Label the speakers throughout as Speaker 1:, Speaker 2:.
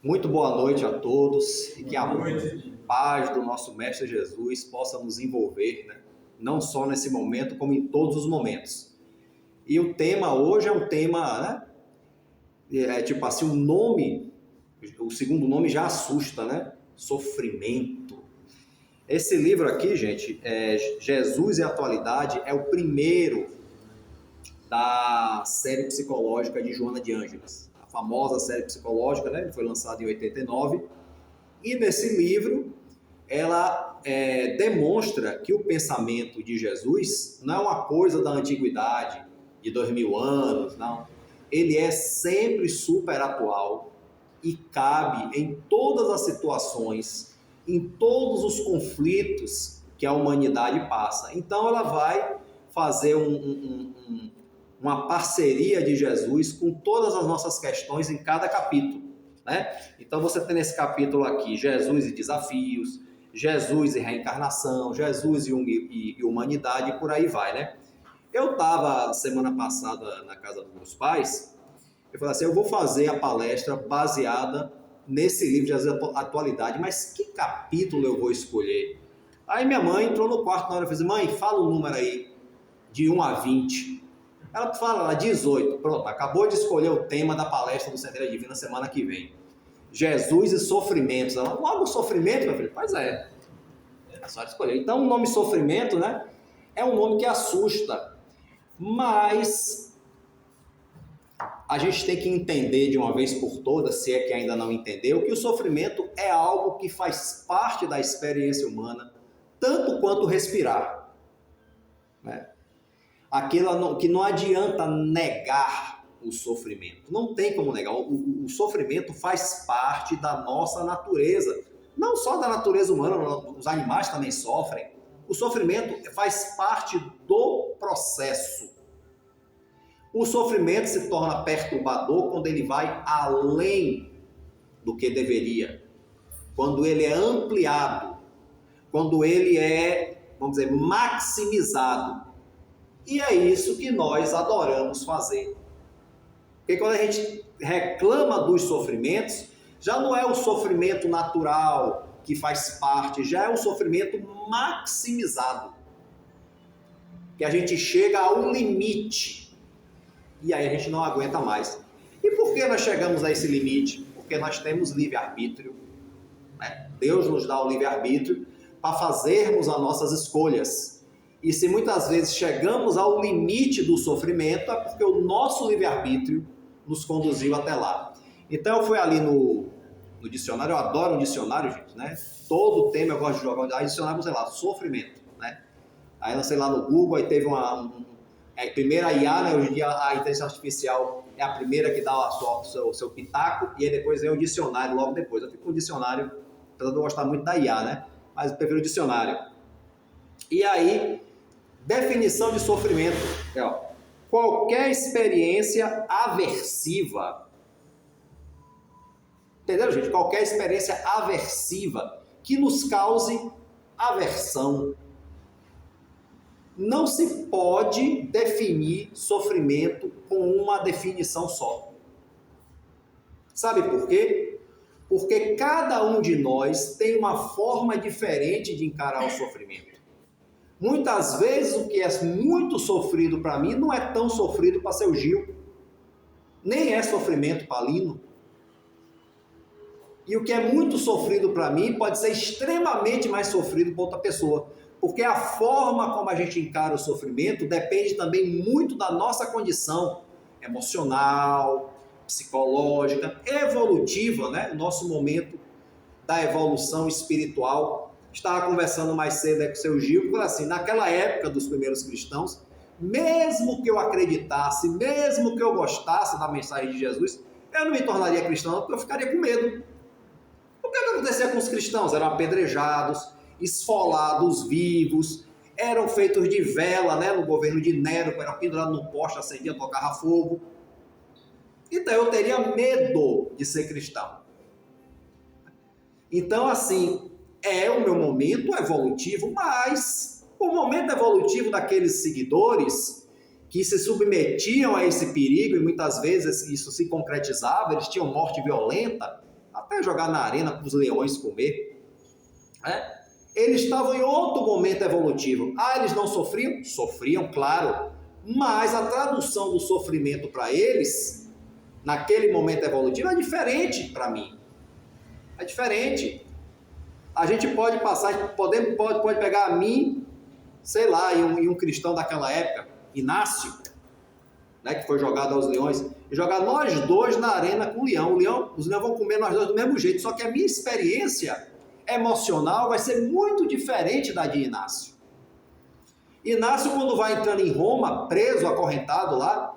Speaker 1: Muito boa noite a todos e que a paz do nosso Mestre Jesus possa nos envolver, né? Não só nesse momento, como em todos os momentos. E o tema hoje é um tema, né? Tipo assim, o segundo nome já assusta, né? Sofrimento. Esse livro aqui, gente, Jesus e a Atualidade, é o primeiro da série psicológica de Joana de Ângeles. A famosa série psicológica, né? Foi lançada em 89. E nesse livro, ela demonstra que o pensamento de Jesus não é uma coisa da antiguidade, de 2000 anos, não. Ele é sempre super atual e cabe em todas as situações, em todos os conflitos que a humanidade passa. Então ela vai fazer uma parceria de Jesus com todas as nossas questões em cada capítulo, né? Então você tem nesse capítulo aqui Jesus e desafios, Jesus e reencarnação, Jesus e humanidade, e por aí vai, né? Eu estava semana passada na casa dos meus pais, eu falei assim, eu vou fazer a palestra baseada nesse livro de Atualidade, mas que capítulo eu vou escolher? Aí minha mãe entrou no quarto na hora e falou assim, mãe, fala o número aí, de 1 a 20. Ela fala lá, 18. Pronto, acabou de escolher o tema da palestra do Centenário Divina semana que vem. Jesus e sofrimentos. Ela, logo sofrimento, meu filho? Pois é. É só escolher. Então, o nome sofrimento, né? É um nome que assusta. Mas a gente tem que entender de uma vez por todas, se é que ainda não entendeu, que o sofrimento é algo que faz parte da experiência humana, tanto quanto respirar, né? Aquilo que não adianta negar o sofrimento. Não tem como negar. O sofrimento faz parte da nossa natureza. Não só da natureza humana, os animais também sofrem. O sofrimento faz parte do processo. O sofrimento se torna perturbador quando ele vai além do que deveria. Quando ele é ampliado. Quando ele é, vamos dizer, maximizado. E é isso que nós adoramos fazer. Porque quando a gente reclama dos sofrimentos, já não é o sofrimento natural que faz parte, já é um sofrimento maximizado. Que a gente chega ao limite e aí a gente não aguenta mais. E por que nós chegamos a esse limite? Porque nós temos livre-arbítrio, né? Deus nos dá o livre-arbítrio para fazermos as nossas escolhas. E se muitas vezes chegamos ao limite do sofrimento, é porque o nosso livre-arbítrio nos conduziu até lá. Então eu fui ali no dicionário, eu adoro um dicionário, gente, né? Todo tema eu gosto de jogar, aí dicionário, sei lá, sofrimento, né? Aí lancei lá no Google, aí teve primeiro a IA, né? Hoje em dia a inteligência artificial é a primeira que dá o seu pitaco, e aí depois vem o dicionário logo depois. Eu fico com o dicionário, apesar de eu gostar muito da IA, né? Mas eu prefiro o dicionário. E aí, definição de sofrimento, qualquer experiência aversiva. Entenderam, gente? Qualquer experiência aversiva que nos cause aversão. Não se pode definir sofrimento com uma definição só. Sabe por quê? Porque cada um de nós tem uma forma diferente de encarar o sofrimento. Muitas vezes o que é muito sofrido para mim não é tão sofrido para seu Gil. Nem é sofrimento para Lino. E o que é muito sofrido para mim pode ser extremamente mais sofrido para outra pessoa. Porque a forma como a gente encara o sofrimento depende também muito da nossa condição emocional, psicológica, evolutiva, né? O nosso momento da evolução espiritual. Estava conversando mais cedo aí com o seu Gil, falou assim, naquela época dos primeiros cristãos, mesmo que eu acreditasse, mesmo que eu gostasse da mensagem de Jesus, eu não me tornaria cristão, porque eu ficaria com medo. O que acontecia com os cristãos? Eram apedrejados, esfolados vivos, eram feitos de vela, né, no governo de Nero, eram pendurados no poste, acendia, tocava fogo. Então eu teria medo de ser cristão. Então, assim, é o meu momento evolutivo, mas o momento evolutivo daqueles seguidores que se submetiam a esse perigo, e muitas vezes isso se concretizava, eles tinham morte violenta, até jogar na arena para os leões comer. Né? Eles estavam em outro momento evolutivo. Eles não sofriam? Sofriam, claro. Mas a tradução do sofrimento para eles, naquele momento evolutivo, é diferente para mim. É diferente. A gente pode passar, pode pegar a mim, sei lá, e um cristão daquela época, Inácio, né, que foi jogado aos leões, e jogar nós dois na arena com o leão. Os leões vão comer nós dois do mesmo jeito, só que a minha experiência emocional vai ser muito diferente da de Inácio. Inácio, quando vai entrando em Roma, preso, acorrentado lá,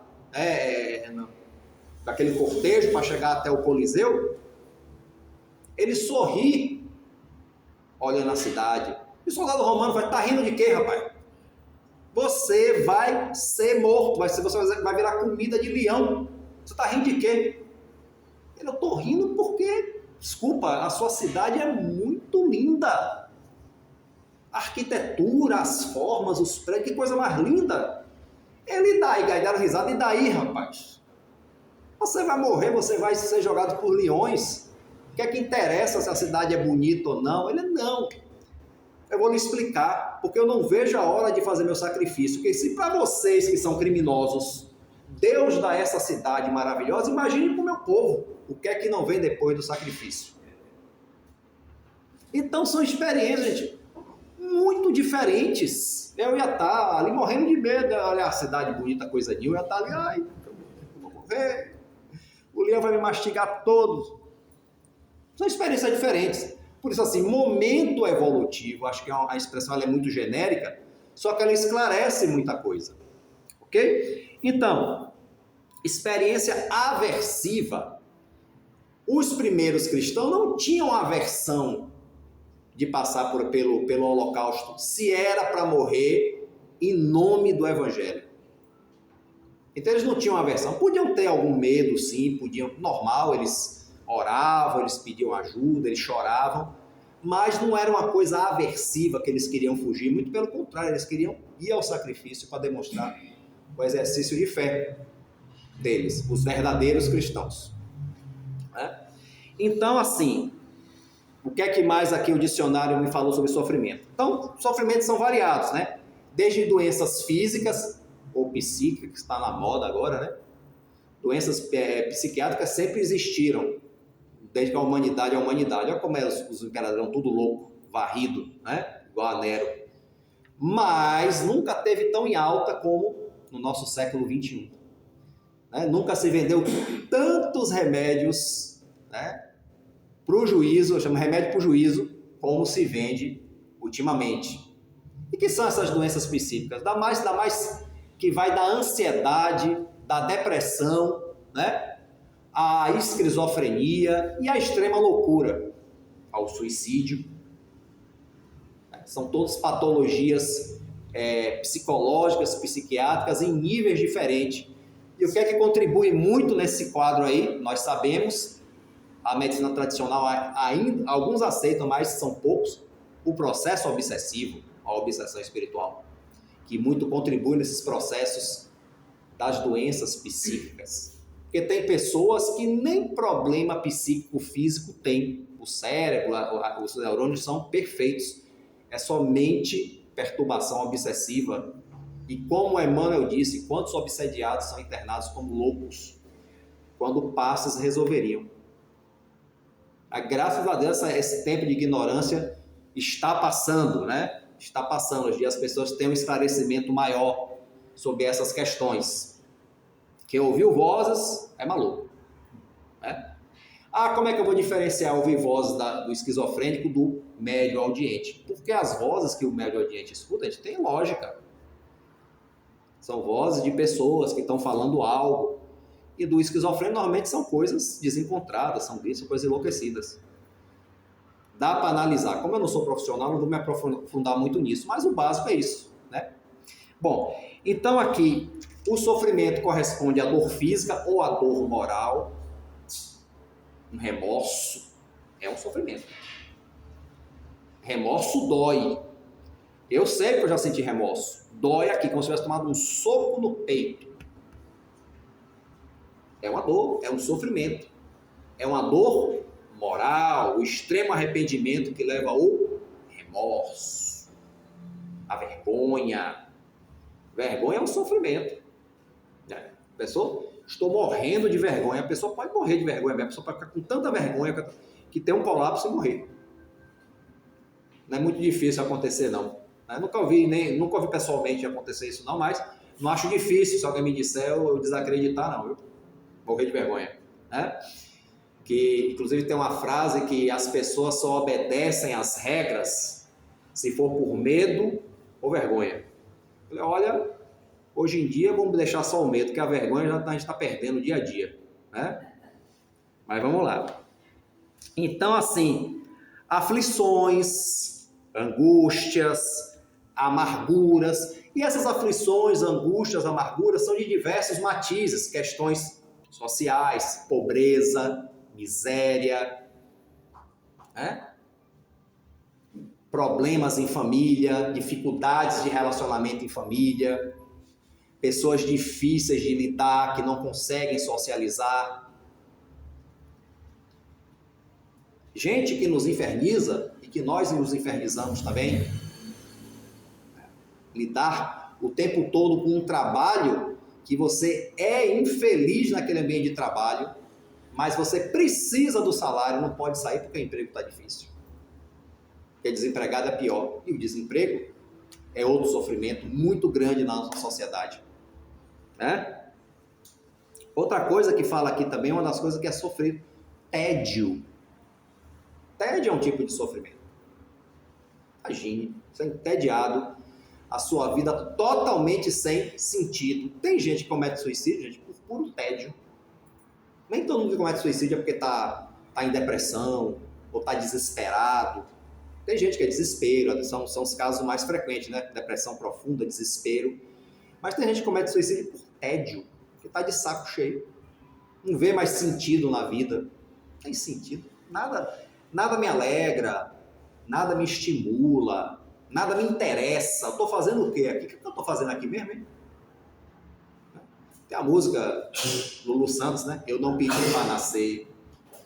Speaker 1: daquele cortejo para chegar até o Coliseu, ele sorri olhando a cidade. E o soldado romano vai, tá rindo de quê, rapaz? Você vai ser morto, você vai virar comida de leão. Você tá rindo de quê? Eu tô rindo porque, desculpa, a sua cidade é muito linda. A arquitetura, as formas, os prédios, que coisa mais linda. Ele deram risada, e daí, rapaz? Você vai morrer, você vai ser jogado por leões. O que é que interessa se a cidade é bonita ou não? Ele, não. Eu vou lhe explicar, porque eu não vejo a hora de fazer meu sacrifício. Porque se para vocês que são criminosos, Deus dá essa cidade maravilhosa, imagine para o meu povo. O que é que não vem depois do sacrifício? Então são experiências, gente, muito diferentes. Eu ia estar ali morrendo de medo. Olha a cidade bonita, coisa de eu ia estar ali, eu vou morrer. O leão vai me mastigar todo. São experiências diferentes. Por isso, assim, momento evolutivo, acho que a expressão ela é muito genérica, só que ela esclarece muita coisa. Ok? Então, experiência aversiva. Os primeiros cristãos não tinham aversão de passar pelo holocausto, se era para morrer em nome do evangelho. Então, eles não tinham aversão. Podiam ter algum medo, sim, normal, eles oravam, eles pediam ajuda, eles choravam, mas não era uma coisa aversiva que eles queriam fugir, muito pelo contrário, eles queriam ir ao sacrifício para demonstrar o exercício de fé deles, os verdadeiros cristãos. Então, assim, o que é que mais aqui o dicionário me falou sobre sofrimento? Então, sofrimentos são variados, né? Desde doenças físicas ou psíquicas, que está na moda agora, né? Doenças psiquiátricas sempre existiram, desde que a humanidade é a humanidade. Olha como os imperadores eram tudo louco, varrido, né? Igual a Nero. Mas nunca teve tão em alta como no nosso século XXI. Né? Nunca se vendeu tantos remédios, né? Para o juízo, eu chamo remédio para o juízo, como se vende ultimamente. E que são essas doenças psíquicas? Dá mais que vai da ansiedade, da depressão, né? A esquizofrenia e a extrema loucura, ao suicídio. São todas patologias psicológicas, psiquiátricas em níveis diferentes. E o que é que contribui muito nesse quadro aí? Nós sabemos, a medicina tradicional ainda, alguns aceitam, mas são poucos, o processo obsessivo, a obsessão espiritual, que muito contribui nesses processos das doenças psíquicas. Porque tem pessoas que nem problema psíquico físico tem. O cérebro, os neurônios são perfeitos. É somente perturbação obsessiva. E como Emmanuel disse, quantos obsediados são internados como loucos, quando passos resolveriam. Graças a Deus, esse tempo de ignorância está passando, né? Está passando. Hoje as pessoas têm um esclarecimento maior sobre essas questões. Quem ouviu vozes é maluco. Né? Como é que eu vou diferenciar ouvir vozes do esquizofrênico do médio audiente? Porque as vozes que o médio audiente escuta, a gente tem lógica. São vozes de pessoas que estão falando algo. E do esquizofrênico, normalmente, são coisas desencontradas, são coisas enlouquecidas. Dá para analisar. Como eu não sou profissional, não vou me aprofundar muito nisso, mas o básico é isso. Né? Bom, então aqui, o sofrimento corresponde à dor física ou à dor moral. Um remorso é um sofrimento. Remorso dói. Eu sei que eu já senti remorso. Dói aqui, como se tivesse tomado um soco no peito. É uma dor, é um sofrimento. É uma dor moral, o extremo arrependimento que leva ao remorso, a vergonha. Vergonha é um sofrimento. A pessoa, estou morrendo de vergonha. A pessoa pode morrer de vergonha, a pessoa pode ficar com tanta vergonha que tem um colapso e morrer. Não é muito difícil acontecer, não. Eu nunca ouvi pessoalmente acontecer isso, não, mas não acho difícil. Se alguém me disser, eu desacreditar, não, viu? Morrer de vergonha. Né? Que, inclusive, tem uma frase que as pessoas só obedecem às regras se for por medo ou vergonha. Eu falei, olha, hoje em dia vamos deixar só o medo, porque a vergonha a gente está perdendo dia a dia. Né? Mas vamos lá. Então, assim, aflições, angústias, amarguras. E essas aflições, angústias, amarguras são de diversos matizes, questões sociais, pobreza, miséria, né? Problemas em família, dificuldades de relacionamento em família, pessoas difíceis de lidar, que não conseguem socializar. Gente que nos inferniza e que nós nos infernizamos também. Lidar o tempo todo com um trabalho que você é infeliz naquele ambiente de trabalho, mas você precisa do salário, não pode sair porque o emprego está difícil. Porque desempregado é pior. E o desemprego é outro sofrimento muito grande na nossa sociedade. Né? Outra coisa que fala aqui também, uma das coisas que é sofrer, tédio. Tédio é um tipo de sofrimento. Imagine, você é entediado, a sua vida totalmente sem sentido. Tem gente que comete suicídio, gente, por puro tédio. Nem todo mundo que comete suicídio é porque está em depressão ou está desesperado. Tem gente que é desespero, são os casos mais frequentes, né? Depressão profunda, desespero. Mas tem gente que comete suicídio por tédio, que está de saco cheio. Não vê mais sentido na vida. Não tem sentido. Nada me alegra, nada me estimula, nada me interessa. Eu estou fazendo o quê aqui? O que eu estou fazendo aqui mesmo, hein? Tem a música Lulu Santos, né? Eu não pedi para nascer,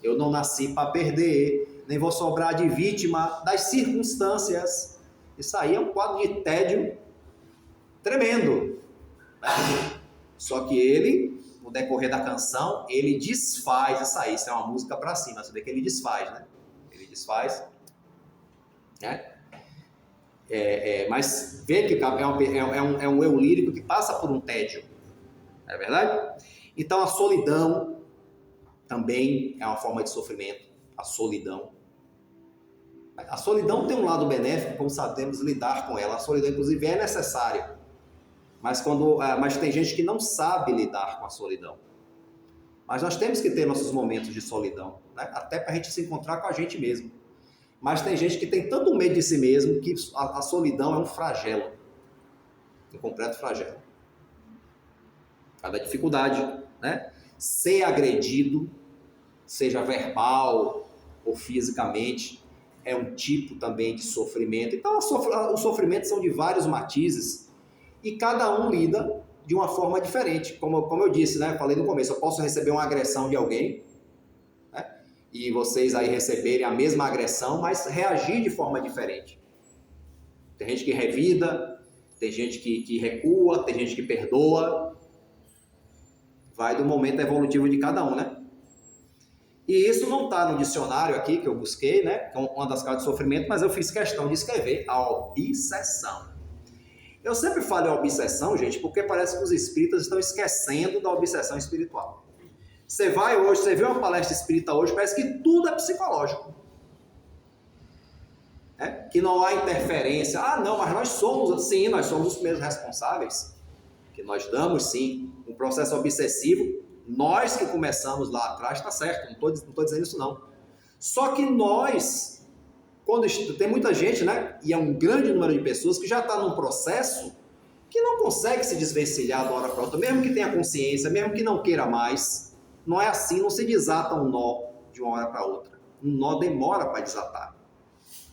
Speaker 1: eu não nasci para perder, nem vou sobrar de vítima das circunstâncias. Isso aí é um quadro de tédio tremendo. Né? Só que ele, no decorrer da canção, ele desfaz isso aí. Isso é uma música para cima, você vê que ele desfaz, né? Ele desfaz, né? Mas vê que é um eu lírico que passa por um tédio. É verdade? Então a solidão também é uma forma de sofrimento. A solidão. A solidão tem um lado benéfico, como sabemos lidar com ela. A solidão, inclusive, é necessária. Mas tem gente que não sabe lidar com a solidão. Mas nós temos que ter nossos momentos de solidão, né? Até para a gente se encontrar com a gente mesmo. Mas tem gente que tem tanto medo de si mesmo que a solidão é um flagelo. Um completo flagelo. Cada dificuldade, né? Ser agredido, seja verbal ou fisicamente, é um tipo também de sofrimento. Então, os sofrimentos são de vários matizes e cada um lida de uma forma diferente. Como eu disse, né? Falei no começo, eu posso receber uma agressão de alguém, né? E vocês aí receberem a mesma agressão, mas reagir de forma diferente. Tem gente que revida, tem gente que recua, tem gente que perdoa. Vai do momento evolutivo de cada um, né? E isso não está no dicionário aqui que eu busquei, né? Que é uma das causas de sofrimento, mas eu fiz questão de escrever a obsessão. Eu sempre falo em obsessão, gente, porque parece que os espíritas estão esquecendo da obsessão espiritual. Você vê uma palestra espírita hoje, parece que tudo é psicológico. Que não há interferência. Ah, não, mas nós somos os primeiros responsáveis. Que nós damos, sim, um processo obsessivo. Nós que começamos lá atrás, está certo, não estou dizendo isso não. Só que nós, quando tem muita gente, né, e é um grande número de pessoas que já está num processo que não consegue se desvencilhar de uma hora para outra, mesmo que tenha consciência, mesmo que não queira mais, não é assim, não se desata um nó de uma hora para outra. Um nó demora para desatar.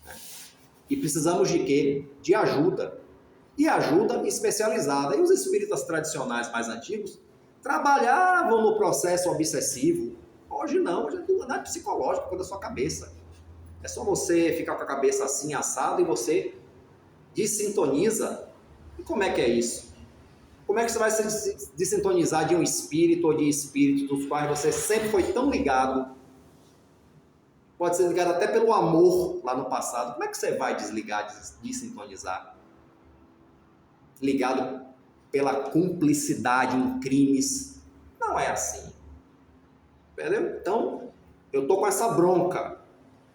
Speaker 1: Né? E precisamos de quê? De ajuda. E ajuda especializada. E os espíritas tradicionais mais antigos trabalhavam no processo obsessivo. Hoje não é psicológico, é coisa da sua cabeça. É só você ficar com a cabeça assim, assado, e você desintoniza. E como é que é isso? Como é que você vai se desintonizar de um espírito ou de espíritos dos quais você sempre foi tão ligado? Pode ser ligado até pelo amor lá no passado. Como é que você vai desligar, desintonizar? Ligado pela cumplicidade em crimes. Não é assim. Entendeu? Então, eu tô com essa bronca,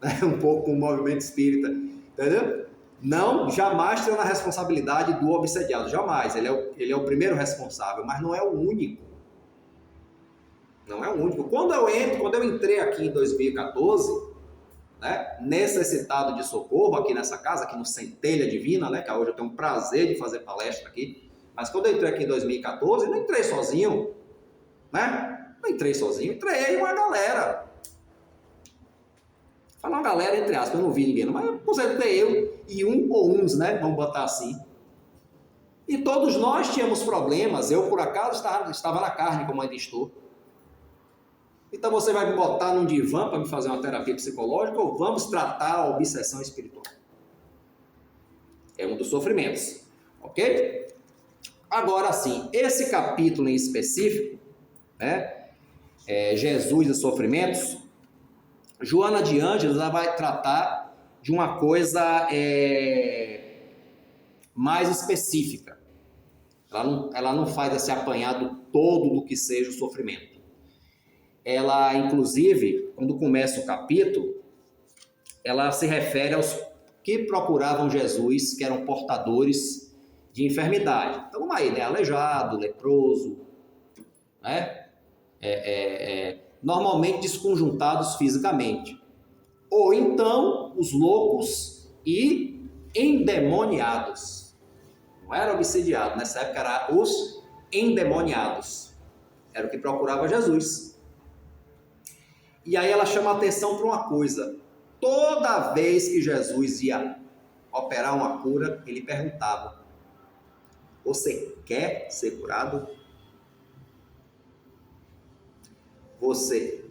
Speaker 1: né? Um pouco com o movimento espírita. Entendeu? Não, jamais tendo a responsabilidade do obsediado. Jamais. Ele é o primeiro responsável, mas não é o único. Não é o único. Quando eu entrei aqui em 2014... né, necessitado de socorro aqui nessa casa, aqui no Centelha Divina, né, que hoje eu tenho o prazer de fazer palestra aqui, mas quando eu entrei aqui em 2014, não entrei sozinho, né? Não entrei sozinho, entrei uma galera. Falar uma galera entre aspas, eu não vi ninguém, mas entrei eu e um ou uns, né, vamos botar assim. E todos nós tínhamos problemas, eu por acaso estava na carne, como ainda estou. Então você vai me botar num divã para me fazer uma terapia psicológica ou vamos tratar a obsessão espiritual? É um dos sofrimentos, ok? Agora sim, esse capítulo em específico, né, Jesus e sofrimentos, Joana de Ângeles ela vai tratar de uma coisa mais específica. Ela não faz esse apanhado todo do que seja o sofrimento. Ela, inclusive, quando começa o capítulo, ela se refere aos que procuravam Jesus, que eram portadores de enfermidade. Então, vamos aí, né? Aleijado, leproso, né? Normalmente desconjuntados fisicamente. Ou então, os loucos e endemoniados. Não era obsidiado, nessa época era os endemoniados. Era o que procurava Jesus. E aí ela chama a atenção para uma coisa. Toda vez que Jesus ia operar uma cura, ele perguntava: você quer ser curado?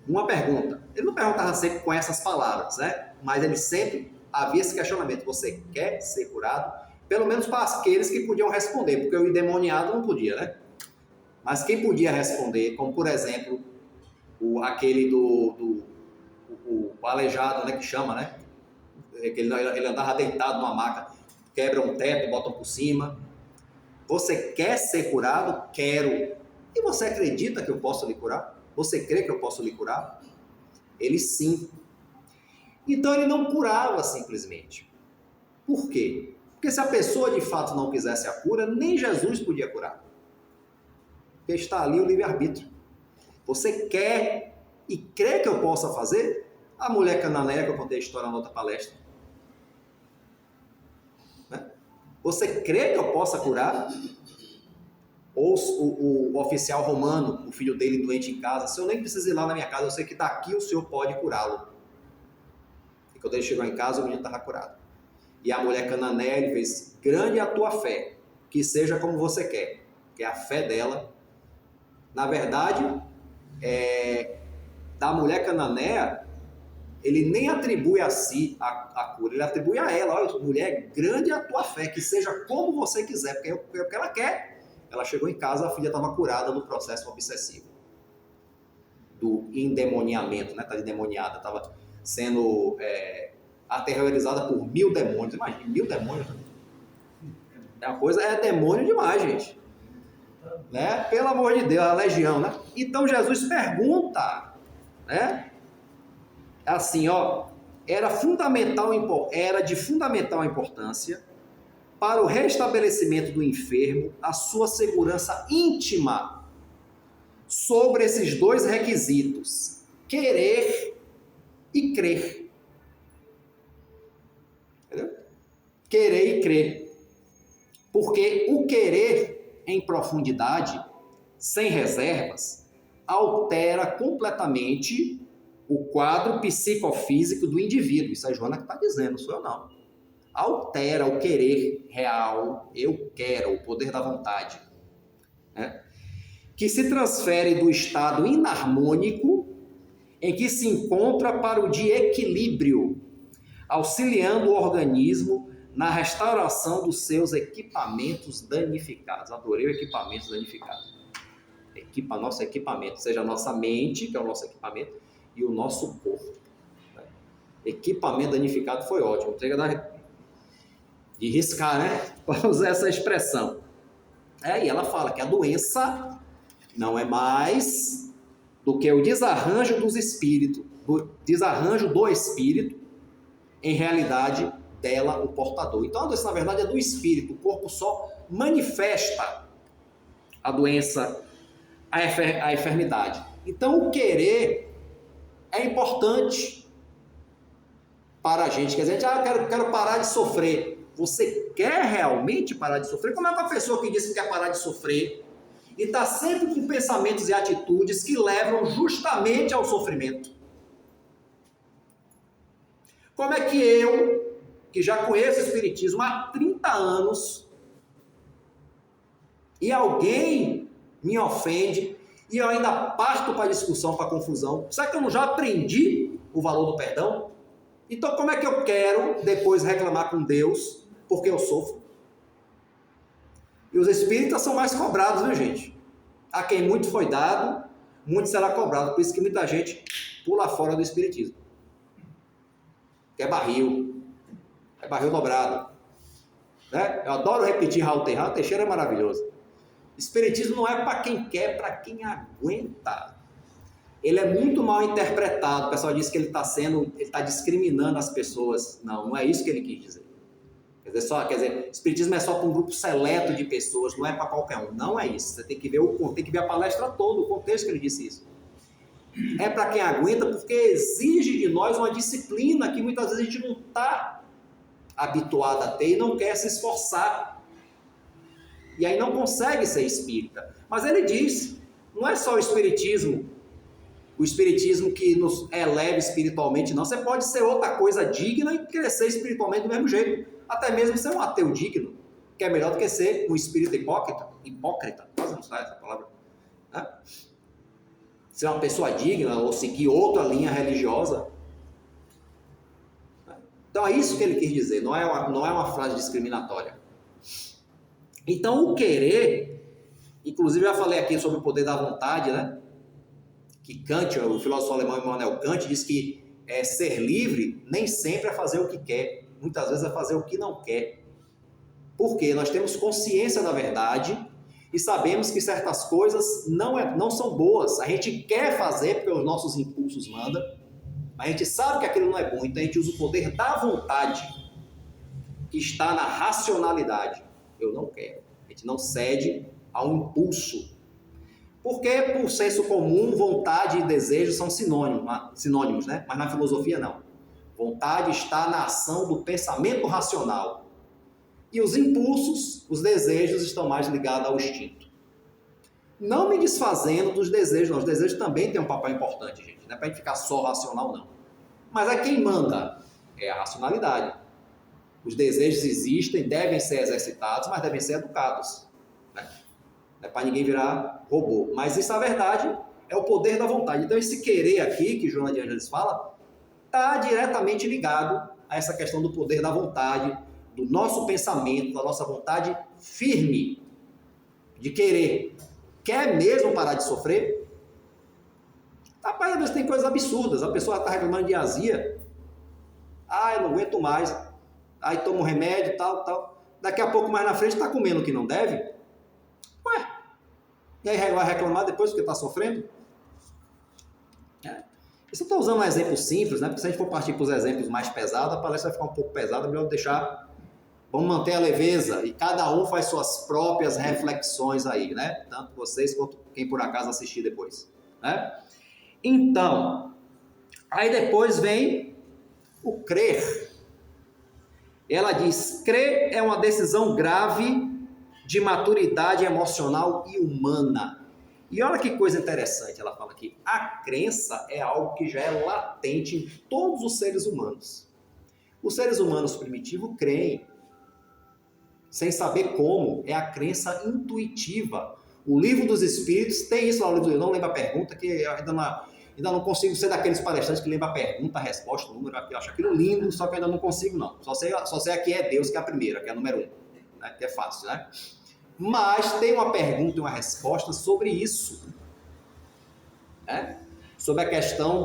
Speaker 1: Uma pergunta. Ele não perguntava sempre com essas palavras, né? Mas ele sempre havia esse questionamento: você quer ser curado? Pelo menos para aqueles que podiam responder, porque o endemoniado não podia, né? Mas quem podia responder, como por exemplo, aquele o aleijado, né, que chama, né? Ele andava deitado numa maca, quebra um teto, botam por cima. Você quer ser curado? Quero. E você acredita que eu posso lhe curar? Você crê que eu posso lhe curar? Ele sim. Então ele não curava simplesmente. Por quê? Porque se a pessoa de fato não quisesse a cura, nem Jesus podia curar. Porque está ali o livre-arbítrio. Você quer e crê que eu possa fazer? A mulher cananeia, que eu contei a história na outra palestra. Né? Você crê que eu possa curar? Ou o oficial romano, o filho dele doente em casa: se eu nem preciso ir lá na minha casa, eu sei que daqui o senhor pode curá-lo. E quando ele chegou em casa, o menino estava curado. E a mulher cananeia, ele fez: grande é a tua fé, que seja como você quer. Que é a fé dela. Na verdade, da mulher cananeia, ele nem atribui a si a cura, ele atribui a ela: olha, mulher, grande é a tua fé, que seja como você quiser, porque é o que ela quer. Ela chegou em casa, a filha estava curada do processo obsessivo, do endemoniamento, né? Estava endemoniada, estava sendo aterrorizada por 1000 demônios. Imagina, 1000 demônios. A coisa é demônio demais, gente. Né? Pelo amor de Deus, a legião, né? Então Jesus pergunta, né? Assim, ó, era de fundamental importância para o restabelecimento do enfermo a sua segurança íntima sobre esses dois requisitos: querer e crer. Entendeu? Querer e crer. Porque o querer em profundidade, sem reservas, altera completamente o quadro psicofísico do indivíduo. Isso é a Joana que está dizendo, não sou eu não. Altera o querer real, eu quero, o poder da vontade, né? Que se transfere do estado inarmônico em que se encontra para o de equilíbrio, auxiliando o organismo na restauração dos seus equipamentos danificados. Adorei o equipamento danificado. Nosso equipamento, seja a nossa mente, que é o nosso equipamento, e o nosso corpo. Equipamento danificado foi ótimo. Chega de riscar, né? Para usar essa expressão. E ela fala que a doença não é mais do que o desarranjo dos espíritos, desarranjo do espírito, em realidade dela, o portador. Então a doença, na verdade, é do espírito. O corpo só manifesta a doença, a enfermidade. Então o querer é importante para a gente. Quer dizer, quero parar de sofrer. Você quer realmente parar de sofrer? Como é uma pessoa que diz que quer parar de sofrer e está sempre com pensamentos e atitudes que levam justamente ao sofrimento? Como é que eu, que já conheço o Espiritismo há 30 anos, e alguém me ofende e eu ainda parto para discussão, para confusão? Será que eu não já aprendi o valor do perdão? Então como é que eu quero depois reclamar com Deus porque eu sofro? E os espíritas são mais cobrados, viu, gente? A quem muito foi dado, muito será cobrado. Por isso que muita gente pula fora do espiritismo. Que é barril dobrado. Né? Eu adoro repetir Raul Teixeira é maravilhoso. Espiritismo não é para quem quer, é para quem aguenta. Ele é muito mal interpretado. O pessoal diz que ele está discriminando as pessoas. Não é isso que ele quis dizer. Quer dizer, espiritismo é só para um grupo seleto de pessoas, não é para qualquer um. Não é isso. Você tem que ver a palestra toda, o contexto que ele disse isso. É para quem aguenta, porque exige de nós uma disciplina que muitas vezes a gente não está habituado a ter e não quer se esforçar. E aí não consegue ser espírita. Mas ele diz, não é só o espiritismo que nos eleva espiritualmente, não. Você pode ser outra coisa digna e crescer espiritualmente do mesmo jeito. Até mesmo ser um ateu digno, que é melhor do que ser um espírita hipócrita, quase não sai essa palavra, né? Ser uma pessoa digna ou seguir outra linha religiosa. Então é isso que ele quis dizer, não é uma frase discriminatória. Então o querer, inclusive eu já falei aqui sobre o poder da vontade, né? Que Kant, o filósofo alemão Immanuel Kant, diz que ser livre nem sempre é fazer o que quer, muitas vezes é fazer o que não quer. Porque nós temos consciência da verdade e sabemos que certas coisas não são boas. A gente quer fazer porque os nossos impulsos mandam, mas a gente sabe que aquilo não é bom, então a gente usa o poder da vontade, que está na racionalidade. Eu não quero. A gente não cede ao impulso. Porque, por senso comum, vontade e desejo são sinônimos, né? Mas na filosofia não. Vontade está na ação do pensamento racional. E os impulsos, os desejos, estão mais ligados ao instinto. Não me desfazendo dos desejos, não. Os desejos também têm um papel importante, gente. Não é para a gente ficar só racional, não. Mas é quem manda, é a racionalidade. Os desejos existem, devem ser exercitados, mas devem ser educados. Né? Não é para ninguém virar robô. Mas isso, na verdade, é o poder da vontade. Então, esse querer aqui, que Joana de Ângeles fala, está diretamente ligado a essa questão do poder da vontade, do nosso pensamento, da nossa vontade firme de querer. Quer mesmo parar de sofrer? Rapaz, às vezes tem coisas absurdas. A pessoa está reclamando de azia. Eu não aguento mais. Aí toma um remédio, tal. Daqui a pouco, mais na frente, está comendo o que não deve. Ué, e aí vai reclamar depois porque está sofrendo? Isso eu estou usando um exemplo simples, né? Porque se a gente for partir para os exemplos mais pesados, a palestra vai ficar um pouco pesada, melhor deixar. Vamos manter a leveza e cada um faz suas próprias reflexões aí, né? Tanto vocês quanto quem por acaso assistir depois, né? Então, aí depois vem o crer. Ela diz, crer é uma decisão grave de maturidade emocional e humana. E olha que coisa interessante, ela fala aqui, a crença é algo que já é latente em todos os seres humanos. Os seres humanos primitivos creem, sem saber como, é a crença intuitiva. O Livro dos Espíritos tem isso lá, eu não lembro a pergunta, que ainda Ainda não consigo ser daqueles palestrantes que lembra a pergunta, a resposta, o número, eu acho aquilo lindo, só que ainda não consigo, não. Só sei aqui é Deus, que é a primeira, que é a número 1, né? Que é fácil, né? Mas tem uma pergunta e uma resposta sobre isso, né? Sobre a questão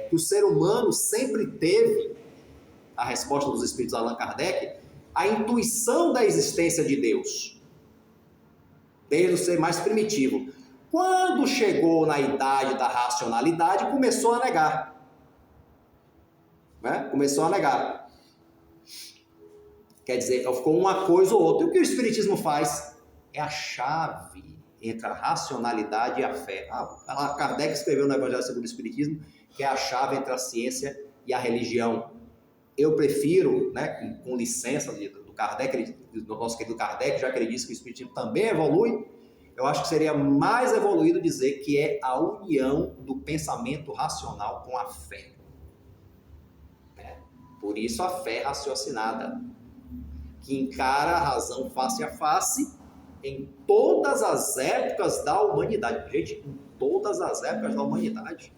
Speaker 1: que o ser humano sempre teve, a resposta dos espíritos Allan Kardec, a intuição da existência de Deus, desde o ser mais primitivo. Quando chegou na idade da racionalidade, começou a negar. Né? Começou a negar. Quer dizer, ficou uma coisa ou outra. E o que o Espiritismo faz? É a chave entre a racionalidade e a fé. Kardec escreveu no Evangelho segundo o Espiritismo que é a chave entre a ciência e a religião. Eu prefiro, né, com licença do Kardec, do nosso querido Kardec, já que ele disse que o Espiritismo também evolui, eu acho que seria mais evoluído dizer que é a união do pensamento racional com a fé. Por isso a fé raciocinada, que encara a razão face a face em todas as épocas da humanidade. Gente, em todas as épocas da humanidade.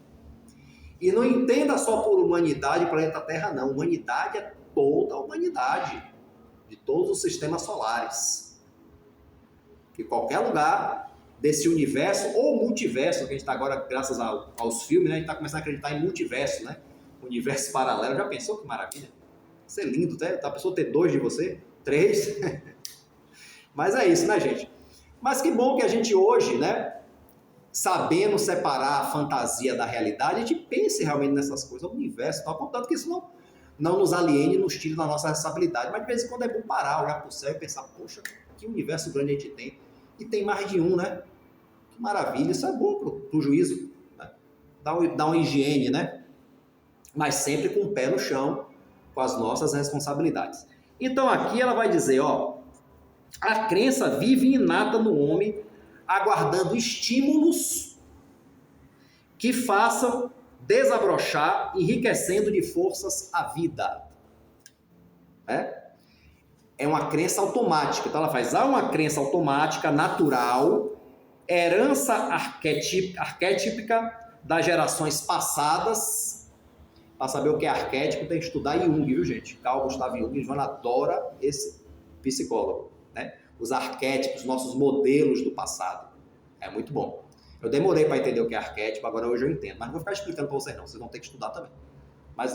Speaker 1: E não entenda só por humanidade, planeta Terra, não. Humanidade é toda a humanidade, de todos os sistemas solares. Que qualquer lugar desse universo, ou multiverso, que a gente está agora, graças aos filmes, né, a gente está começando a acreditar em multiverso, né? Universo paralelo. Já pensou que maravilha? Isso é lindo, tá? A pessoa ter 2 de você, 3. Mas é isso, né, gente? Mas que bom que a gente hoje, né, sabendo separar a fantasia da realidade, a gente pense realmente nessas coisas, o universo, tal, contanto que isso não nos aliene, nos tire da nossa responsabilidade. Mas de vez em quando é bom parar, olhar para o céu e pensar, poxa, que universo grande a gente tem. E tem mais de um, né? Que maravilha, isso é bom pro juízo, né? Dá uma higiene, né? Mas sempre com o pé no chão, com as nossas responsabilidades. Então aqui ela vai dizer, ó, a crença vive inata no homem, aguardando estímulos que façam desabrochar, enriquecendo de forças a vida. É uma crença automática. Então ela faz, há uma crença automática, natural, herança arquetípica das gerações passadas. Para saber o que é arquétipo, tem que estudar Jung, viu, gente? Carl Gustav Jung, Joana adora esse psicólogo, né? Os arquétipos, nossos modelos do passado. É muito bom. Eu demorei para entender o que é arquétipo, agora hoje eu entendo. Mas não vou ficar explicando para vocês não, vocês vão ter que estudar também. Mas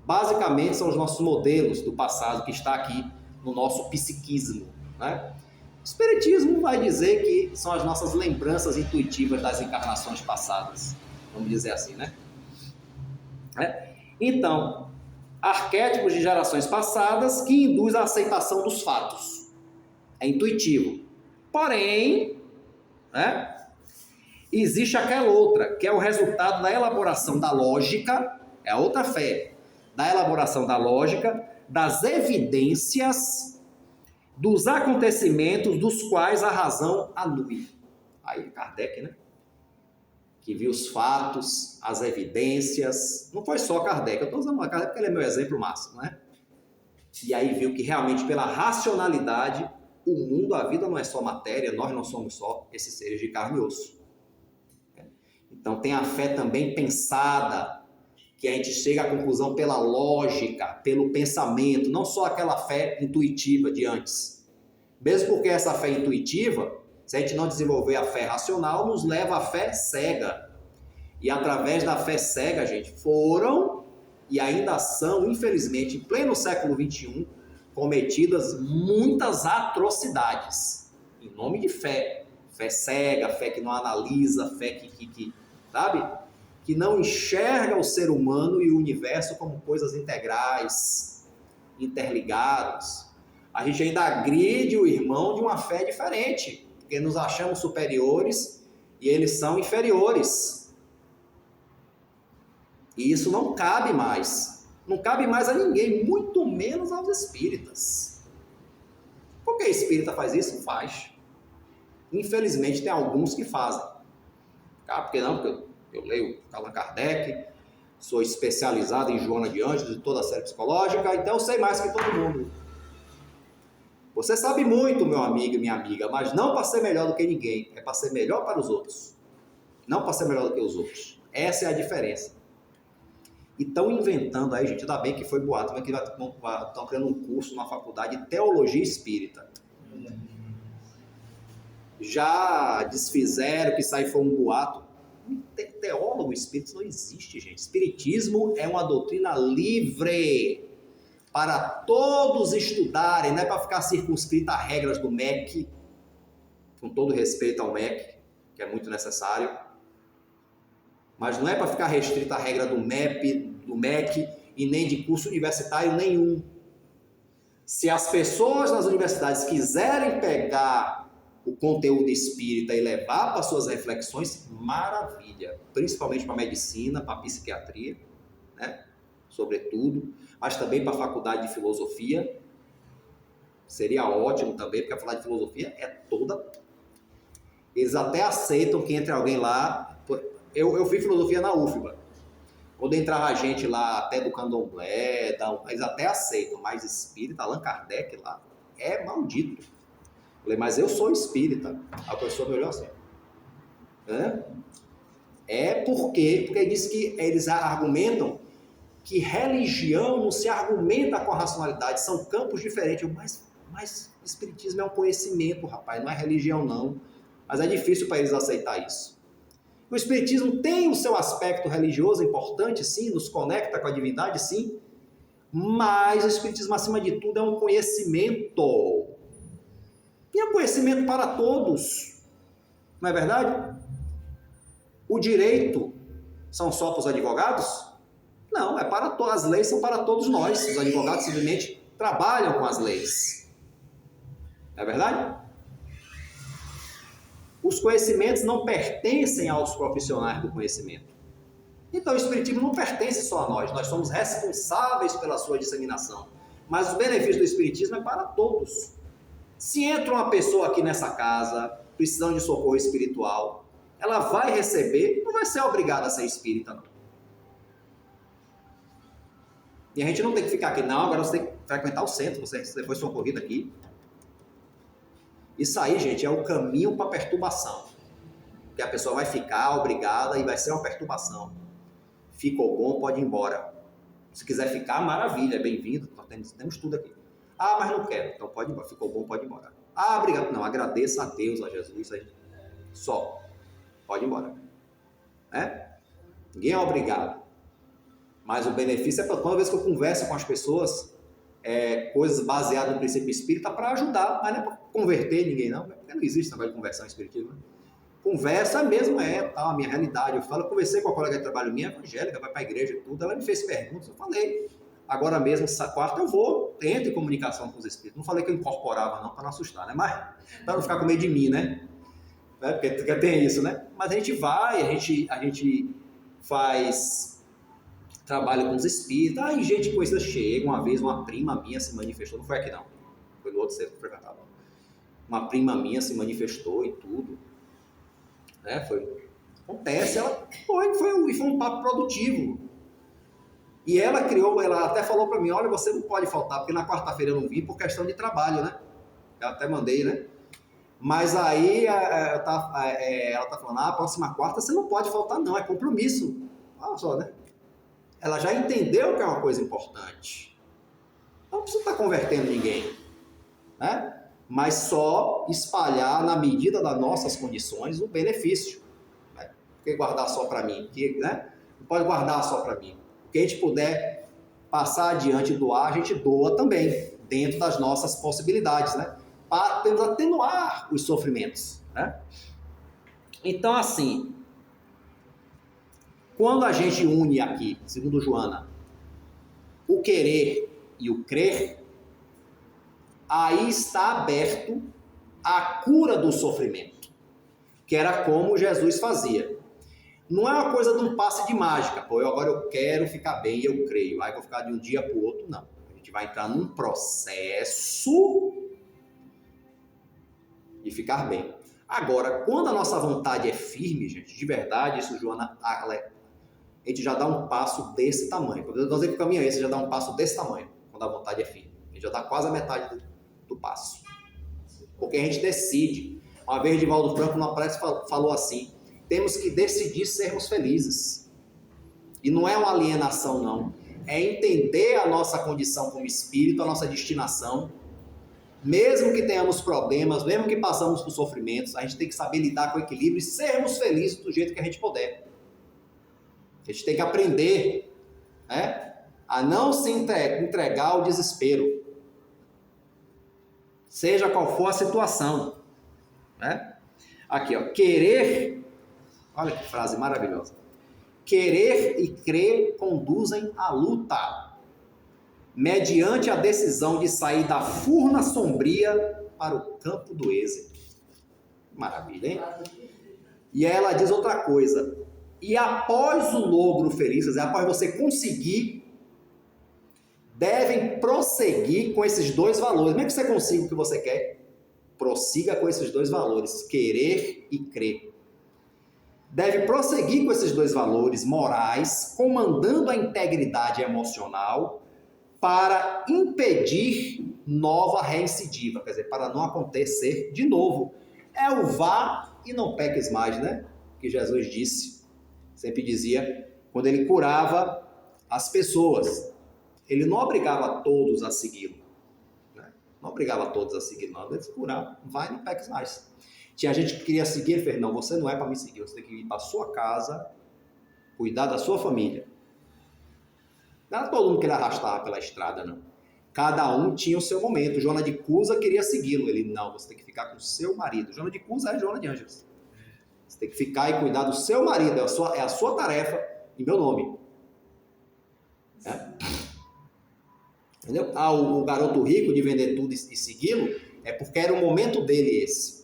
Speaker 1: basicamente são os nossos modelos do passado que está aqui no nosso psiquismo, né? O Espiritismo vai dizer que são as nossas lembranças intuitivas das encarnações passadas. Vamos dizer assim, né? Então, arquétipos de gerações passadas que induz a aceitação dos fatos. É intuitivo. Porém, né, existe aquela outra, que é o resultado da elaboração da lógica, é a outra fé, da elaboração da lógica, das evidências, dos acontecimentos dos quais a razão anui. Aí Kardec, né? Que viu os fatos, as evidências. Não foi só Kardec, eu estou usando Kardec porque ele é meu exemplo máximo, né? E aí viu que realmente pela racionalidade, o mundo, a vida não é só matéria, nós não somos só esses seres de carne e osso. Então tem a fé também pensada, que a gente chega à conclusão pela lógica, pelo pensamento, não só aquela fé intuitiva de antes. Mesmo porque essa fé intuitiva, se a gente não desenvolver a fé racional, nos leva à fé cega. E através da fé cega, gente, foram e ainda são, infelizmente, em pleno século XXI, cometidas muitas atrocidades em nome de fé. Fé cega, fé que não analisa, fé que sabe? Que não enxerga o ser humano e o universo como coisas integrais, interligados. A gente ainda agride o irmão de uma fé diferente, porque nos achamos superiores e eles são inferiores. E isso não cabe mais. Não cabe mais a ninguém, muito menos aos espíritas. Por que espírita faz isso? Faz. Infelizmente tem alguns que fazem. Por que não? Porque eu leio Allan Kardec, sou especializado em Joana de Ângeles, de toda a série psicológica, então eu sei mais que todo mundo. Você sabe muito, meu amigo e minha amiga, mas não para ser melhor do que ninguém, é para ser melhor para os outros. não para ser melhor do que os outros. Essa é a diferença. E estão inventando aí, gente, ainda bem que foi boato, mas que estão criando um curso na faculdade de Teologia Espírita. Já desfizeram que isso aí foi um boato. Teólogo espírita não existe, gente. Espiritismo é uma doutrina livre para todos estudarem, não é para ficar circunscrita a regras do MEC, com todo respeito ao MEC, que é muito necessário, mas não é para ficar restrita a regra do MEC e nem de curso universitário nenhum. Se as pessoas nas universidades quiserem pegar o conteúdo espírita e levar para suas reflexões, maravilha, principalmente para a medicina, para a psiquiatria, né? Sobretudo, mas também para a faculdade de filosofia, seria ótimo também, porque a faculdade de filosofia é toda... Eles até aceitam que entre alguém lá... Eu fiz filosofia na UFBA. Quando entrava gente lá, até do candomblé, eles até aceitam, mas espírita, Allan Kardec lá, é maldito. Eu falei, mas eu sou espírita. A pessoa me olhou assim. Porque ele disse que eles argumentam que religião não se argumenta com a racionalidade, são campos diferentes. Mas espiritismo é um conhecimento, rapaz, não é religião não. Mas é difícil para eles aceitar isso. O espiritismo tem o seu aspecto religioso importante, sim, nos conecta com a divindade, sim, mas o espiritismo, acima de tudo, é um conhecimento. E é um conhecimento para todos, não é verdade? O direito são só para os advogados? Não, é para todos. As leis são para todos nós. Os advogados simplesmente trabalham com as leis. Não é verdade? Os conhecimentos não pertencem aos profissionais do conhecimento. Então o espiritismo não pertence só a nós. Nós somos responsáveis pela sua disseminação. Mas os benefícios do espiritismo é para todos. Se entra uma pessoa aqui nessa casa, precisando de socorro espiritual, ela vai receber, não vai ser obrigada a ser espírita, não. E a gente não tem que ficar aqui, não, agora você tem que frequentar o centro, você foi socorrido aqui. Isso aí, gente, é o caminho para a perturbação. Que a pessoa vai ficar obrigada e vai ser uma perturbação. Ficou bom, pode ir embora. Se quiser ficar, maravilha, é bem-vindo, temos tudo aqui. Ah, mas não quero, então pode ir embora. Ficou bom, pode ir embora. Ah, obrigado. Não, agradeça a Deus, a Jesus, aí. Só. Pode ir embora. Ninguém é obrigado. Mas o benefício é para toda vez que eu converso com as pessoas, coisas baseadas no princípio espírita para ajudar, mas não é para converter ninguém, não. Porque não existe negócio de conversão espiritismo. Conversa mesmo a minha realidade. Eu conversei com a colega de trabalho minha, evangélica, vai para a igreja e tudo, ela me fez perguntas, eu falei. Agora mesmo, essa quarta, eu entro em comunicação com os espíritos. Não falei que eu incorporava, não, para não assustar, né? Mas para não ficar com medo de mim, né? Porque tem isso, né? Mas a gente vai, a gente faz trabalho com os espíritos. Aí gente conhecida chega. Uma vez uma prima minha se manifestou, não foi aqui não, foi no outro centro que eu frequentava. Uma prima minha se manifestou e tudo, né? Acontece, ela foi um papo produtivo. E ela até falou para mim, olha, você não pode faltar, porque na quarta-feira eu não vim por questão de trabalho, né? Eu até mandei, né? Mas aí ela tá falando, próxima quarta você não pode faltar não, é compromisso. Olha só, né? Ela já entendeu que é uma coisa importante. Não precisa estar convertendo ninguém, né? Mas só espalhar na medida das nossas condições o benefício. Né? Porque guardar só para mim, né? Não pode guardar só para mim. O que a gente puder passar adiante e doar, a gente doa também, dentro das nossas possibilidades, né? Para atenuar os sofrimentos, né? Então, assim, quando a gente une aqui, segundo Joana, o querer e o crer, aí está aberto a cura do sofrimento, que era como Jesus fazia. Não é uma coisa de um passe de mágica, agora eu quero ficar bem e eu creio, aí vou ficar de um dia para o outro, não. A gente vai entrar num processo de ficar bem. Agora, quando a nossa vontade é firme, gente, de verdade, isso, Joana, a gente já dá um passo desse tamanho. Quando eu dizer que o caminho é esse, já dá um passo desse tamanho, quando a vontade é firme. A gente já dá quase a metade do passo. Porque a gente decide. Uma vez, Divaldo Franco, numa palestra, falou assim, temos que decidir sermos felizes. E não é uma alienação, não. É entender a nossa condição como espírito, a nossa destinação. Mesmo que tenhamos problemas, mesmo que passamos por sofrimentos, a gente tem que saber lidar com o equilíbrio e sermos felizes do jeito que a gente puder. A gente tem que aprender, né, a não se entregar ao desespero. Seja qual for a situação. Né? Aqui, ó, querer, olha que frase maravilhosa. Querer e crer conduzem à luta, mediante a decisão de sair da furna sombria para o campo do êxito. Maravilha, hein? E aí ela diz outra coisa. E após o logro feliz, quer dizer, após você conseguir, devem prosseguir com esses dois valores. Mesmo que você consiga o que você quer, prossiga com esses dois valores, querer e crer. Deve prosseguir com esses dois valores morais, comandando a integridade emocional para impedir nova reincidiva, quer dizer, para não acontecer de novo. É o vá e não peques mais, né? Que Jesus disse, sempre dizia, quando ele curava as pessoas. Ele não obrigava todos a segui-lo. Né? Não obrigava todos a segui-lo, não. Ele curava, vai e não peques mais. Tinha gente que queria seguir, ele fez, não, você não é para me seguir, você tem que ir para a sua casa, cuidar da sua família. Não era todo mundo que ele arrastava pela estrada, não. Cada um tinha o seu momento. Joana de Cusa queria segui-lo. Ele, não, você tem que ficar com o seu marido. Joana de Cusa é Joana de Ângeles. Você tem que ficar e cuidar do seu marido. É a sua tarefa em meu nome. Entendeu? O garoto rico de vender tudo e segui-lo é porque era o momento dele esse.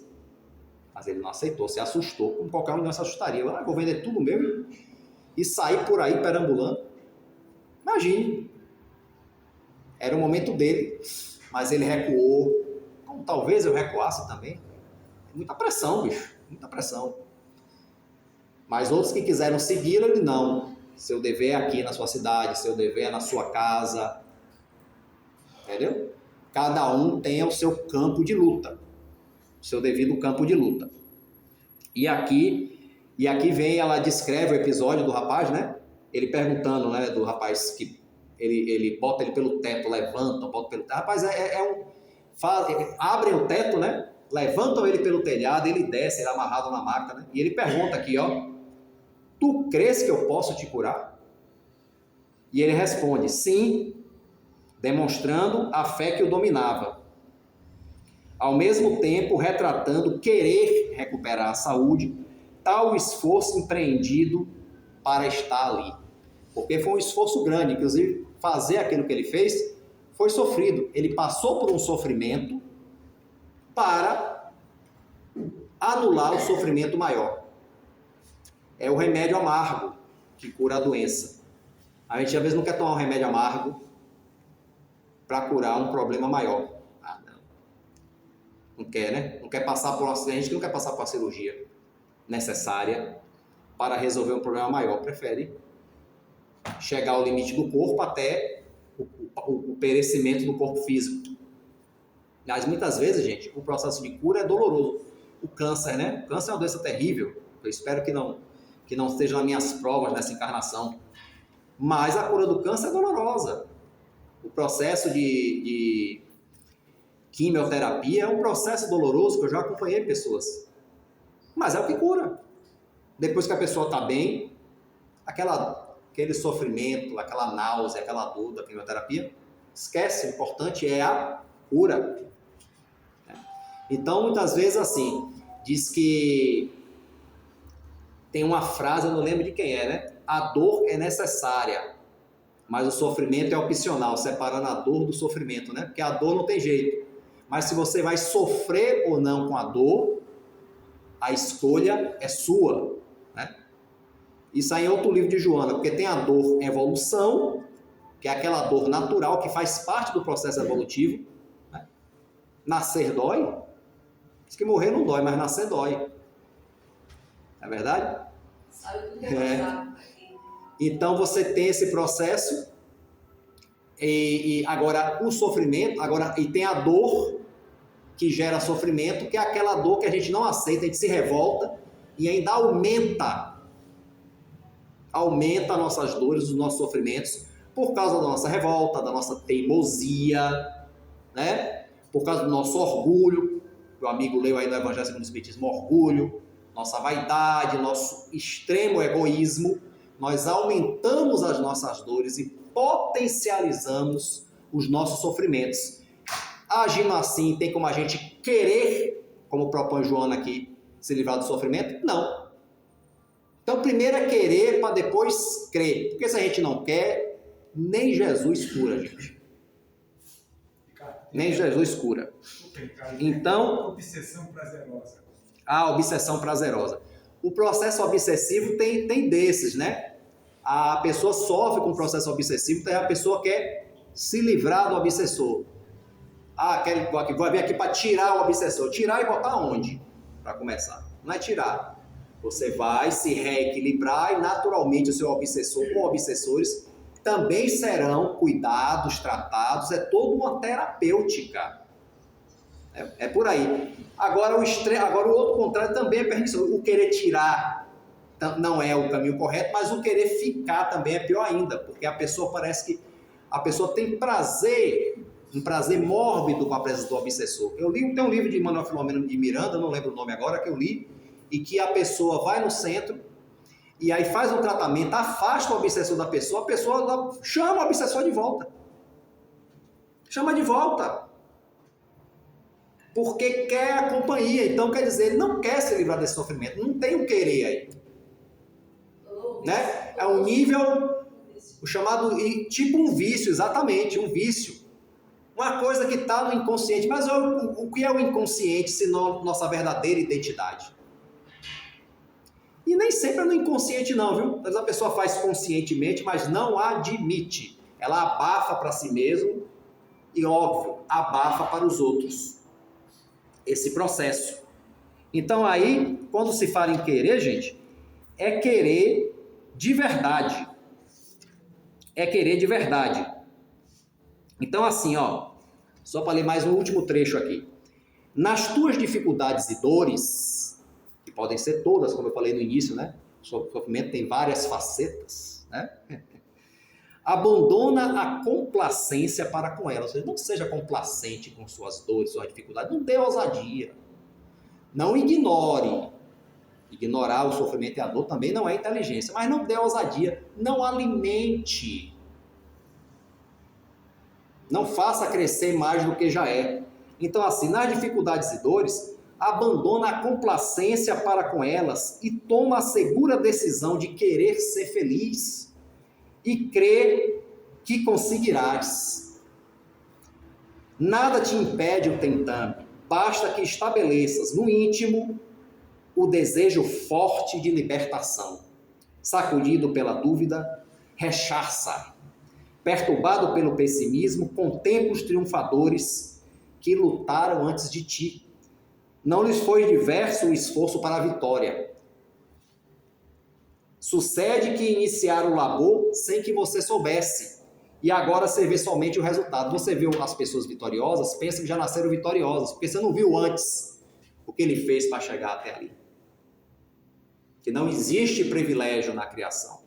Speaker 1: Mas ele não aceitou, se assustou. Como qualquer um não se assustaria. Eu vou vender tudo meu e sair por aí perambulando. Imagine. Era o momento dele, mas ele recuou. Como talvez eu recuasse também. Muita pressão, bicho. Muita pressão. Mas outros que quiseram segui-lo, ele não. Seu dever é aqui na sua cidade, seu dever é na sua casa. Entendeu? Cada um tem o seu campo de luta. O seu devido campo de luta. E aqui vem, ela descreve o episódio do rapaz, né? Ele perguntando, né, do rapaz que ele bota ele pelo teto, levanta, bota pelo teto. Rapaz, abrem o teto, né? Levantam ele pelo telhado, ele desce, ele é amarrado na maca, né? E ele pergunta aqui, ó, tu crês que eu posso te curar? E ele responde, sim, demonstrando a fé que o dominava. Ao mesmo tempo, retratando querer recuperar a saúde, tal esforço empreendido para estar ali. Porque foi um esforço grande, inclusive fazer aquilo que ele fez foi sofrido. Ele passou por um sofrimento para anular o sofrimento maior. É o remédio amargo que cura a doença. A gente às vezes não quer tomar um remédio amargo para curar um problema maior. Ah, não. Não quer, né? Não quer passar por uma cirurgia. A gente não quer passar por uma cirurgia necessária para resolver um problema maior. Prefere chegar ao limite do corpo até o perecimento do corpo físico. Mas muitas vezes, gente, o processo de cura é doloroso. O câncer, né? O câncer é uma doença terrível. Eu espero que não esteja nas minhas provas nessa encarnação. Mas a cura do câncer é dolorosa. O processo de quimioterapia é um processo doloroso que eu já acompanhei pessoas. Mas é o que cura. Depois que a pessoa está bem, aquele sofrimento, aquela náusea, aquela dor da quimioterapia, esquece. O importante é a cura. Então, muitas vezes, assim, diz que tem uma frase, eu não lembro de quem é, né? A dor é necessária, mas o sofrimento é opcional, separando a dor do sofrimento, né? Porque a dor não tem jeito. Mas se você vai sofrer ou não com a dor, a escolha é sua, né? Isso aí é outro livro de Joana, porque tem a dor evolução, que é aquela dor natural que faz parte do processo evolutivo. Né? Nascer dói. Diz que morrer não dói, mas nascer dói. É verdade?
Speaker 2: Sabe tudo que é.
Speaker 1: Então você tem esse processo e agora o sofrimento, e tem a dor que gera sofrimento, que é aquela dor que a gente não aceita, a gente se revolta e ainda aumenta nossas dores, os nossos sofrimentos, por causa da nossa revolta, da nossa teimosia, né? Por causa do nosso orgulho, o amigo leu aí no Evangelho segundo o Espiritismo, orgulho, nossa vaidade, nosso extremo egoísmo, nós aumentamos as nossas dores e potencializamos os nossos sofrimentos. Agindo assim, tem como a gente querer, como propõe Joana aqui, se livrar do sofrimento? Não. Então, primeiro é querer para depois crer. Porque se a gente não quer, nem Jesus cura, gente. Nem Jesus cura. Então,
Speaker 3: obsessão prazerosa.
Speaker 1: A obsessão prazerosa. O processo obsessivo tem desses, né? A pessoa sofre com o processo obsessivo, então a pessoa quer se livrar do obsessor. Vou vir aqui para tirar o obsessor. Tirar e botar onde? Para começar. Não é tirar. Você vai se reequilibrar e naturalmente o seu obsessor ou obsessores também serão cuidados, tratados. É toda uma terapêutica. É por aí. Agora o outro contrário também é pernicioso. O querer tirar não é o caminho correto, mas o querer ficar também é pior ainda, porque a pessoa parece que a pessoa tem prazer, um prazer mórbido com a presença do obsessor. Tem um livro de Manuel Filomeno de Miranda, não lembro o nome agora, que eu li, e que a pessoa vai no centro e aí faz um tratamento, afasta o obsessor da pessoa, a pessoa chama o obsessor de volta. Chama de volta. Porque quer a companhia. Então, quer dizer, ele não quer se livrar desse sofrimento. Não tem o querer aí. Né? É um nível, o chamado, tipo um vício, exatamente, um vício. Uma coisa que está no inconsciente. Mas o que é o inconsciente, se não nossa verdadeira identidade? E nem sempre é no inconsciente não, viu? Às vezes a pessoa faz conscientemente, mas não admite. Ela abafa para si mesmo e, óbvio, abafa para os outros. Esse processo. Então aí, quando se fala em querer, gente, é querer de verdade. É querer de verdade. Então assim, ó, só para ler mais um último trecho aqui. Nas tuas dificuldades e dores, que podem ser todas, como eu falei no início, né? O sofrimento tem várias facetas, né? Abandona a complacência para com ela. Ou seja, não seja complacente com suas dores, suas dificuldades. Não dê ousadia. Não ignore. Ignorar o sofrimento e a dor também não é inteligência. Mas não dê ousadia. Não alimente. Não faça crescer mais do que já é. Então, assim, nas dificuldades e dores, abandona a complacência para com elas e toma a segura decisão de querer ser feliz. E crê que conseguirás. Nada te impede o tentame, basta que estabeleças no íntimo o desejo forte de libertação. Sacudido pela dúvida, rechaça. Perturbado pelo pessimismo, contempla os triunfadores que lutaram antes de ti. Não lhes foi diverso o esforço para a vitória. Sucede que iniciaram o labor sem que você soubesse. E agora você vê somente o resultado. Você viu as pessoas vitoriosas, pensa que já nasceram vitoriosas, porque você não viu antes o que ele fez para chegar até ali. Que não existe privilégio na criação.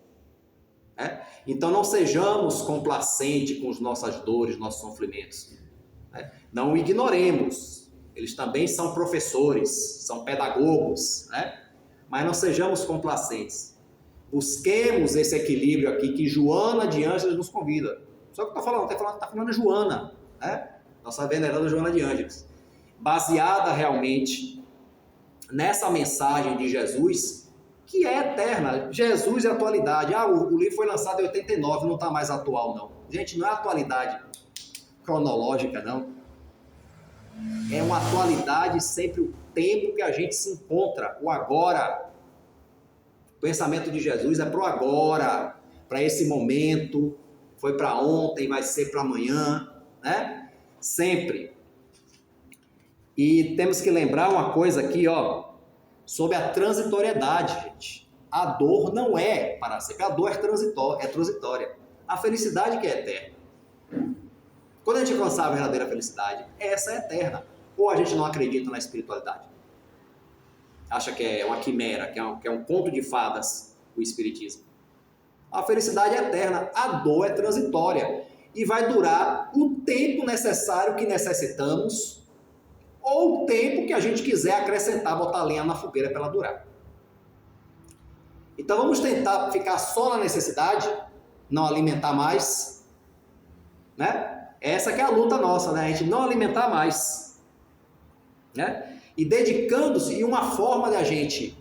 Speaker 1: Né? Então não sejamos complacentes com as nossas dores, nossos sofrimentos. Né? Não ignoremos. Eles também são professores, são pedagogos. Né? Mas não sejamos complacentes. Busquemos esse equilíbrio aqui que Joana de Ângeles nos convida. Só que eu estou falando, está falando Joana, né? Nossa veneranda Joana de Ângeles. Baseada realmente nessa mensagem de Jesus, que é eterna. Jesus é atualidade. O livro foi lançado em 89, não está mais atual, não. Gente, não é atualidade cronológica, não. É uma atualidade sempre o tempo que a gente se encontra, o agora. O pensamento de Jesus é para o agora, para esse momento, foi para ontem, vai ser para amanhã, né? Sempre. E temos que lembrar uma coisa aqui, ó, sobre a transitoriedade, gente. A dor não é para sempre, a dor é transitória. A felicidade que é eterna. Quando a gente alcançar a verdadeira felicidade, essa é eterna. Ou a gente não acredita na espiritualidade. acha que é uma quimera, que é um conto de fadas, o espiritismo. A felicidade é eterna, a dor é transitória e vai durar o tempo necessário que necessitamos ou o tempo que a gente quiser acrescentar, botar lenha na fogueira para ela durar. Então vamos tentar ficar só na necessidade, não alimentar mais, né? Essa que é a luta nossa, né? A gente não alimentar mais, né? E dedicando-se, e uma forma de a gente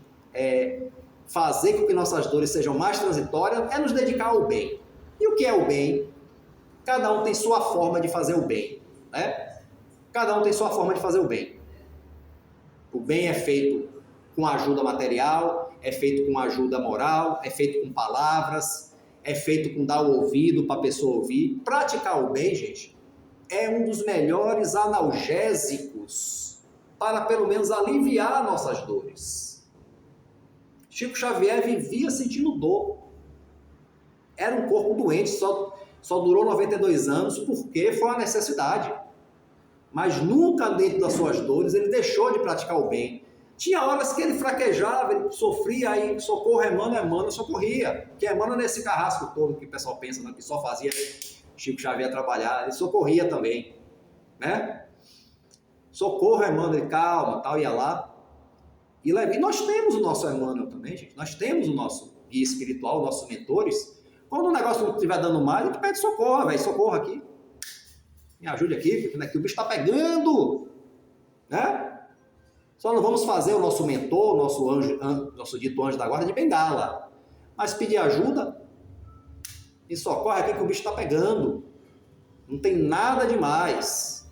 Speaker 1: fazer com que nossas dores sejam mais transitórias é nos dedicar ao bem. E o que é o bem? Cada um tem sua forma de fazer o bem, né? Cada um tem sua forma de fazer o bem. O bem é feito com ajuda material, é feito com ajuda moral, é feito com palavras, é feito com dar o ouvido para a pessoa ouvir. Praticar o bem, gente, é um dos melhores analgésicos para pelo menos aliviar nossas dores. Chico Xavier vivia sentindo dor. Era um corpo doente, só durou 92 anos porque foi uma necessidade. Mas nunca dentro das suas dores ele deixou de praticar o bem. Tinha horas que ele fraquejava, ele sofria, aí socorro, Emmanuel socorria. Porque Emmanuel não é esse carrasco todo que o pessoal pensa, não, que só fazia Chico Xavier trabalhar, ele socorria também, né? Socorro, Emmanuel, calma, tal, ia lá. E nós temos o nosso Emmanuel também, gente. Nós temos o nosso guia espiritual, nossos mentores. Quando o negócio não estiver dando mais, a gente pede socorro, velho, socorro aqui. Me ajude aqui, porque o bicho está pegando, né? Só não vamos fazer o nosso mentor, nosso dito anjo da guarda de bengala, mas pedir ajuda e socorre aqui que o bicho está pegando. Não tem nada demais,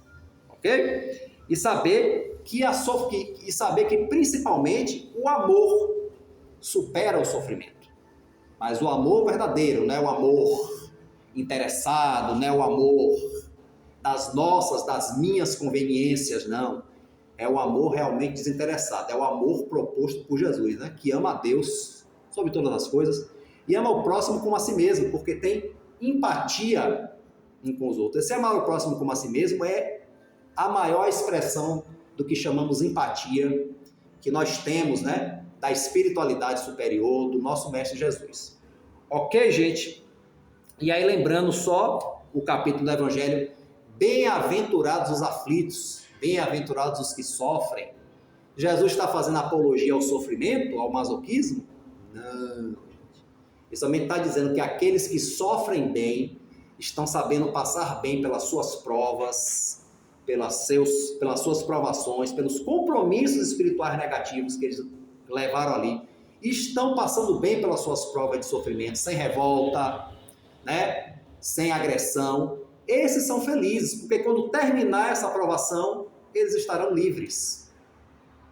Speaker 1: ok? E saber que principalmente o amor supera o sofrimento, mas o amor verdadeiro, não é o amor interessado, não é o amor das minhas conveniências, não. É o amor realmente desinteressado, é o amor proposto por Jesus, né? Que ama a Deus sobre todas as coisas e ama o próximo como a si mesmo, porque tem empatia um com os outros. Esse amar o próximo como a si mesmo é a maior expressão do que chamamos empatia que nós temos, né? Da espiritualidade superior do nosso Mestre Jesus. Ok, gente? E aí lembrando só o capítulo do Evangelho: bem-aventurados os aflitos, bem-aventurados os que sofrem. Jesus está fazendo apologia ao sofrimento, ao masoquismo? Não. Ele somente está dizendo que aqueles que sofrem bem estão sabendo passar bem pelas suas provas, pelas suas provações, pelos compromissos espirituais negativos que eles levaram ali. E estão passando bem pelas suas provas de sofrimento, sem revolta, né? Sem agressão. Esses são felizes, porque quando terminar essa provação, eles estarão livres.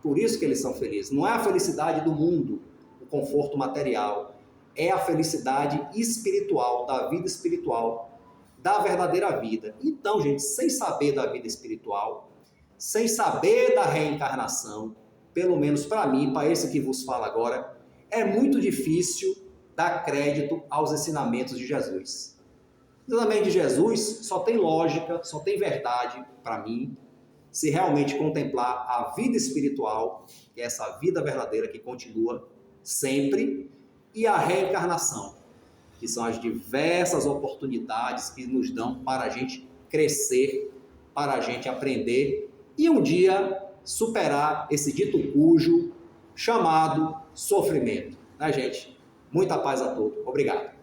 Speaker 1: Por isso que eles são felizes. Não é a felicidade do mundo, o conforto material. É a felicidade espiritual, da vida espiritual, da verdadeira vida. Então, gente, sem saber da vida espiritual, sem saber da reencarnação, pelo menos para mim, para esse que vos fala agora, é muito difícil dar crédito aos ensinamentos de Jesus. O ensinamento de Jesus só tem lógica, só tem verdade para mim, se realmente contemplar a vida espiritual, que é essa vida verdadeira que continua sempre, e a reencarnação, que são as diversas oportunidades que nos dão para a gente crescer, para a gente aprender e um dia superar esse dito cujo chamado sofrimento. Né, gente? Muita paz a todos. Obrigado.